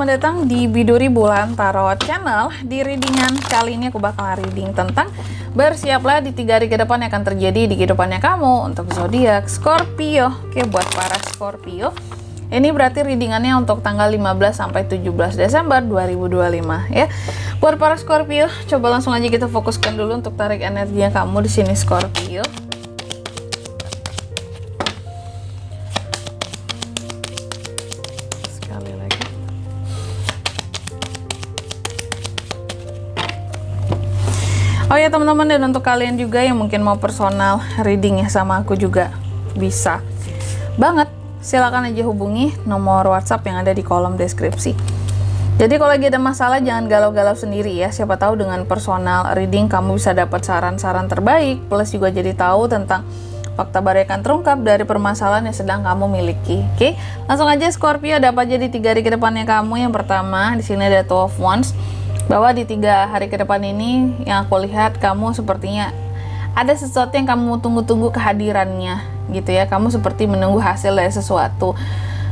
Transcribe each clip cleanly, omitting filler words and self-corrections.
selamat datang di Biduri Bulan Tarot Channel. Di readingan kali ini aku bakal reading tentang bersiaplah di 3 hari ke depan yang akan terjadi di kehidupannya kamu untuk zodiak Scorpio. Oke, buat para Scorpio, ini berarti readingannya untuk tanggal 15 sampai 17 Desember 2025 ya. Buat para Scorpio, coba langsung aja kita fokuskan dulu untuk tarik energinya kamu di sini Scorpio. Oh ya teman-teman, dan untuk kalian juga yang mungkin mau personal reading ya sama aku juga bisa banget, silakan aja hubungi nomor WhatsApp yang ada di kolom deskripsi. Jadi kalau lagi ada masalah jangan galau-galau sendiri ya, siapa tahu dengan personal reading kamu bisa dapat saran-saran terbaik, plus juga jadi tahu tentang fakta baru yang akan terungkap dari permasalahan yang sedang kamu miliki. Oke, langsung aja Scorpio, ada apa aja di 3 hari ke depannya kamu. Yang pertama di sini ada Two of Wands, bahwa di 3 hari ke depan ini yang aku lihat kamu sepertinya ada sesuatu yang kamu tunggu-tunggu kehadirannya gitu ya. Kamu seperti menunggu hasil dari sesuatu.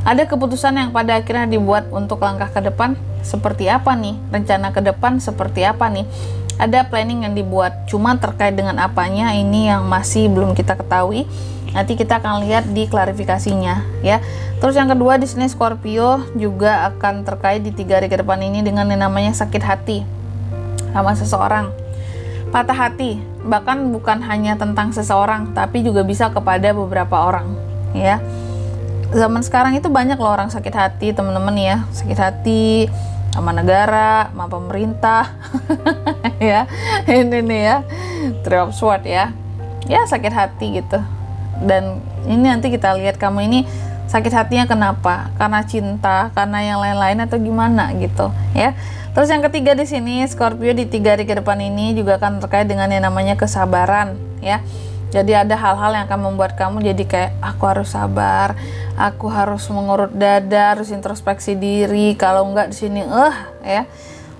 Ada keputusan yang pada akhirnya dibuat untuk langkah ke depan seperti apa nih, rencana ke depan seperti apa nih. Ada planning yang dibuat, cuma terkait dengan apanya ini yang masih belum kita ketahui. Nanti kita akan lihat di klarifikasinya ya. Terus yang kedua di sini Scorpio juga akan terkait di 3 hari ke depan ini dengan yang namanya sakit hati sama seseorang, patah hati, bahkan bukan hanya tentang seseorang tapi juga bisa kepada beberapa orang ya. Zaman sekarang itu banyak loh orang sakit hati teman-teman ya, sakit hati sama negara, sama pemerintah ya. Ini nih ya, Three of Swords ya, sakit hati gitu. Dan ini nanti kita lihat kamu ini sakit hatinya kenapa? Karena cinta, karena yang lain-lain atau gimana gitu ya. Terus yang ketiga di sini Scorpio di 3 hari ke depan ini juga akan terkait dengan yang namanya kesabaran ya. Jadi ada hal-hal yang akan membuat kamu jadi kayak aku harus sabar, aku harus mengurut dada, harus introspeksi diri. Kalau enggak di sini ya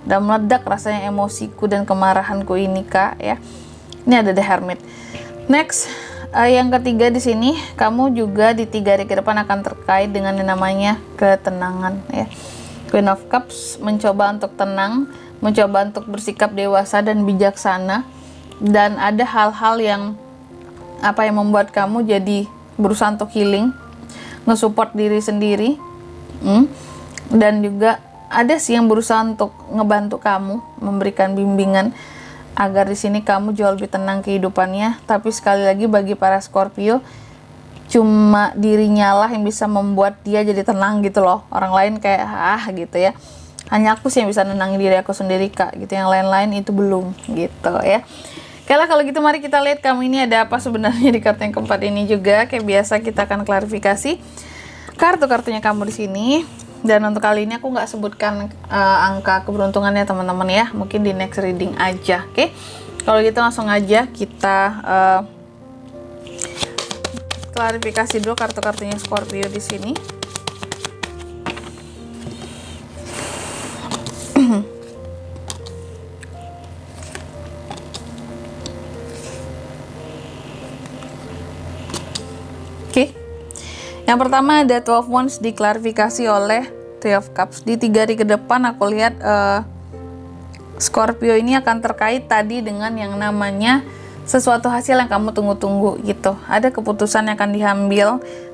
udah meledak rasanya emosiku dan kemarahanku ini Kak ya. Ini ada The Hermit. Next, yang ketiga di sini kamu juga di 3 hari ke depan akan terkait dengan yang namanya ketenangan ya. Queen of Cups mencoba untuk tenang, mencoba untuk bersikap dewasa dan bijaksana, dan ada hal-hal yang yang membuat kamu jadi berusaha untuk healing, nge-support diri sendiri, dan juga ada sih yang berusaha untuk ngebantu kamu, memberikan bimbingan agar di sini kamu jauh lebih tenang kehidupannya. Tapi sekali lagi bagi para Scorpio, cuma dirinya lah yang bisa membuat dia jadi tenang gitu loh. Orang lain kayak gitu ya. Hanya aku sih yang bisa nenangin diri aku sendiri Kak gitu. Yang lain-lain itu belum gitu ya. Oke lah, kalau gitu mari kita lihat kamu ini ada apa sebenarnya di kartu yang keempat ini juga. Kayak biasa kita akan klarifikasi kartu-kartunya kamu di sini. Dan untuk kali ini aku nggak sebutkan angka keberuntungannya teman-teman ya, mungkin di next reading aja. Oke, kalau gitu langsung aja kita klarifikasi dulu kartu-kartunya Scorpio di sini. Oke. Yang pertama ada 12 Wands diklarifikasi oleh Three of Cups. Di 3 hari ke depan aku lihat Scorpio ini akan terkait tadi dengan yang namanya sesuatu hasil yang kamu tunggu-tunggu gitu. Ada keputusan yang akan diambil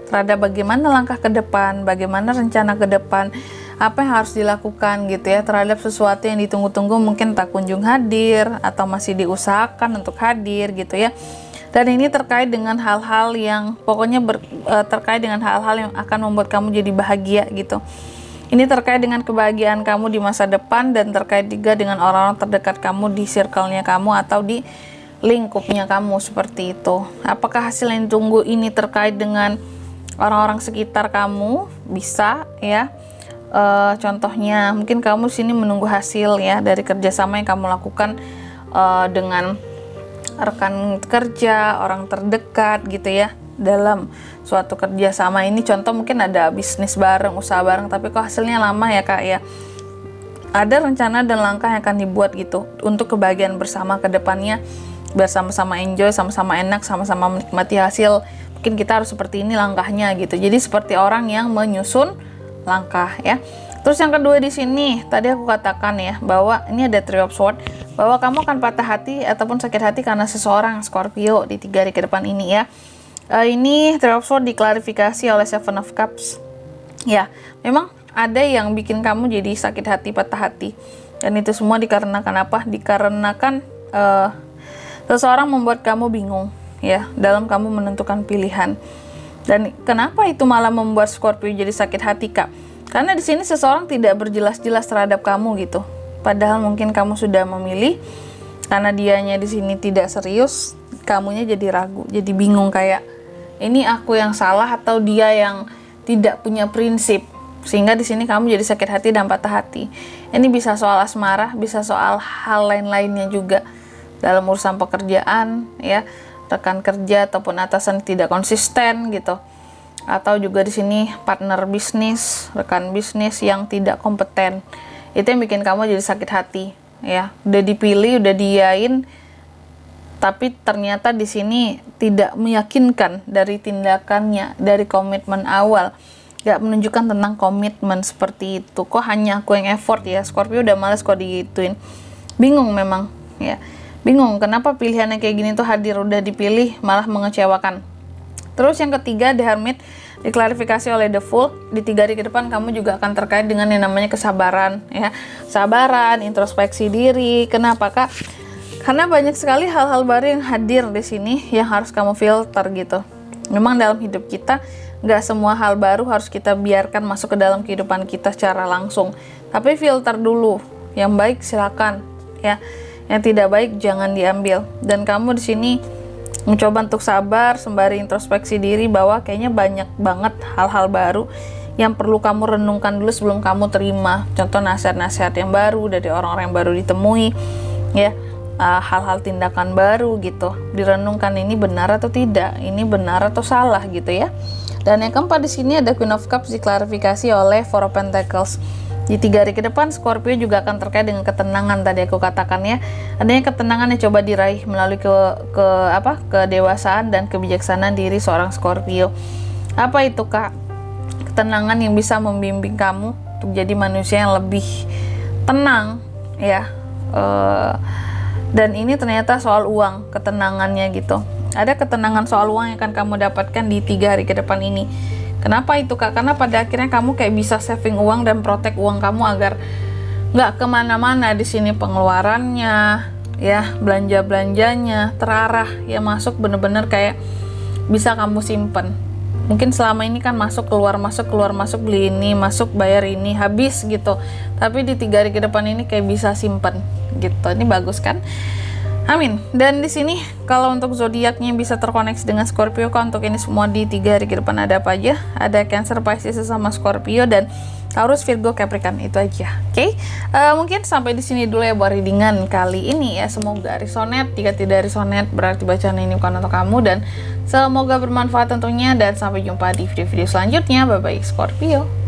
terhadap bagaimana langkah ke depan, bagaimana rencana ke depan, apa yang harus dilakukan gitu ya terhadap sesuatu yang ditunggu-tunggu, mungkin tak kunjung hadir atau masih diusahakan untuk hadir gitu ya. Dan ini terkait dengan hal-hal yang pokoknya terkait dengan hal-hal yang akan membuat kamu jadi bahagia gitu. Ini terkait dengan kebahagiaan kamu di masa depan, dan terkait juga dengan orang-orang terdekat kamu di circle-nya kamu atau di lingkupnya kamu seperti itu. Apakah hasil yang ditunggu ini terkait dengan orang-orang sekitar kamu? Bisa ya. Contohnya mungkin kamu sini menunggu hasil ya dari kerjasama yang kamu lakukan dengan rekan kerja, orang terdekat gitu ya dalam suatu kerjasama ini. Contoh mungkin ada bisnis bareng, usaha bareng, tapi kok hasilnya lama ya Kak ya. Ada rencana dan langkah yang akan dibuat gitu untuk kebahagiaan bersama ke depannya, bersama-sama enjoy, sama-sama enak, sama-sama menikmati hasil. Mungkin kita harus seperti ini langkahnya gitu. Jadi seperti orang yang menyusun langkah ya. Terus yang kedua di sini, tadi aku katakan ya, bahwa ini ada Three of Swords, bahwa kamu akan patah hati ataupun sakit hati karena seseorang Scorpio di 3 hari ke depan ini ya. Ini Three of Swords diklarifikasi oleh Seven of Cups. Ya, memang ada yang bikin kamu jadi sakit hati, patah hati. Dan itu semua dikarenakan apa? Dikarenakan seseorang membuat kamu bingung ya, dalam kamu menentukan pilihan. Dan kenapa itu malah membuat Scorpio jadi sakit hati, Kak? Karena di sini seseorang tidak berjelas-jelas terhadap kamu gitu. Padahal mungkin kamu sudah memilih, karena dianya di sini tidak serius, kamunya jadi ragu, jadi bingung kayak ini aku yang salah atau dia yang tidak punya prinsip. Sehingga di sini kamu jadi sakit hati dan patah hati. Ini bisa soal asmara, bisa soal hal lain-lainnya juga dalam urusan pekerjaan ya, rekan kerja ataupun atasan tidak konsisten gitu. Atau juga di sini partner bisnis, rekan bisnis yang tidak kompeten. Itu yang bikin kamu jadi sakit hati ya. Udah dipilih, udah diain, tapi ternyata di sini tidak meyakinkan dari tindakannya, dari komitmen awal. Gak menunjukkan tentang komitmen seperti itu. Kok hanya aku yang effort ya? Scorpio udah males kok digituin. Bingung memang ya. Bingung kenapa pilihannya kayak gini tuh hadir, udah dipilih malah mengecewakan. Terus yang ketiga, The Hermit diklarifikasi oleh The Fool. Di 3 hari ke depan kamu juga akan terkait dengan yang namanya kesabaran ya. Sabaran, introspeksi diri. Kenapa, Kak? Karena banyak sekali hal-hal baru yang hadir di sini yang harus kamu filter gitu. Memang dalam hidup kita nggak semua hal baru harus kita biarkan masuk ke dalam kehidupan kita secara langsung. Tapi filter dulu. Yang baik silakan ya. Yang tidak baik jangan diambil. Dan kamu di sini mencoba untuk sabar sembari introspeksi diri bahwa kayaknya banyak banget hal-hal baru yang perlu kamu renungkan dulu sebelum kamu terima. Contoh nasihat-nasihat yang baru dari orang-orang yang baru ditemui ya, hal-hal tindakan baru gitu. Direnungkan ini benar atau tidak, ini benar atau salah gitu ya. Dan yang keempat di sini ada Queen of Cups diklarifikasi oleh Four of Pentacles. Di 3 hari ke depan Scorpio juga akan terkait dengan ketenangan, tadi aku katakan ya. Adanya ketenangan yang coba diraih melalui kedewasaan dan kebijaksanaan diri seorang Scorpio. Apa itu, Kak? Ketenangan yang bisa membimbing kamu untuk jadi manusia yang lebih tenang ya. Dan ini ternyata soal uang, ketenangannya gitu. Ada ketenangan soal uang yang akan kamu dapatkan di 3 hari ke depan ini. Kenapa itu, Kak? Karena pada akhirnya kamu kayak bisa saving uang dan protect uang kamu agar nggak kemana-mana di sini pengeluarannya, ya belanja-belanjanya terarah, ya masuk bener-bener kayak bisa kamu simpen. Mungkin selama ini kan masuk keluar beli ini, masuk bayar ini, habis gitu. Tapi di 3 hari ke depan ini kayak bisa simpen gitu. Ini bagus kan? Amin. Dan di sini kalau untuk zodiaknya bisa terkoneksi dengan Scorpio, kan untuk ini semua di 3 hari ke depan ada apa aja? Ada Cancer, Pisces sama Scorpio, dan Taurus, Virgo, Capricorn, itu aja. Oke. Mungkin sampai di sini dulu ya buat readingan kali ini ya. Semoga resonate. Jika tidak resonate berarti bacaan ini bukan untuk kamu, dan semoga bermanfaat tentunya, dan sampai jumpa di video-video selanjutnya. Bye bye Scorpio.